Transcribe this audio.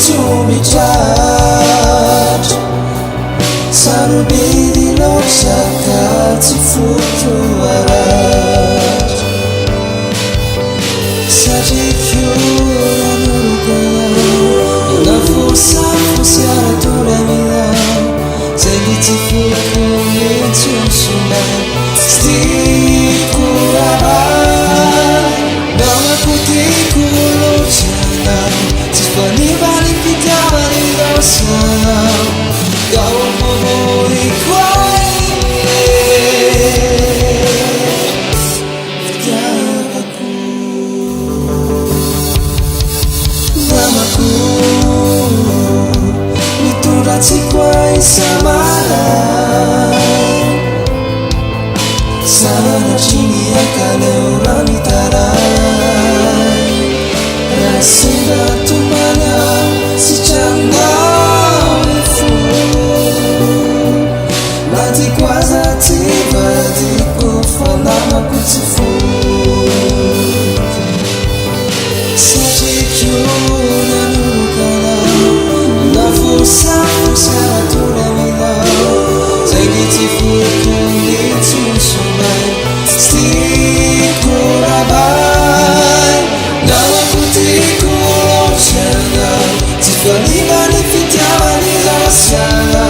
to be judged. Sarubidi lo shakati futu araj. Sajikyu anurugaya na força fusiara turamila. Zegiti fuku mitunshima Stikurabai Nama kutiku lo chana Tifani bani pitava ni dosana Kau memori kwaime Fityagaku Namaku Miturati kwai samarai Sana chini ya kale urani tarai Rasinda tumanya si changa wifu Nanti kwaza tiba di kufanama kutifu Sajikyu na nurukana Na fursa turamila Zegiti fuku mitunshimai Stikurabai Nama kutiku lo chana Tifani bani fityava ni dosana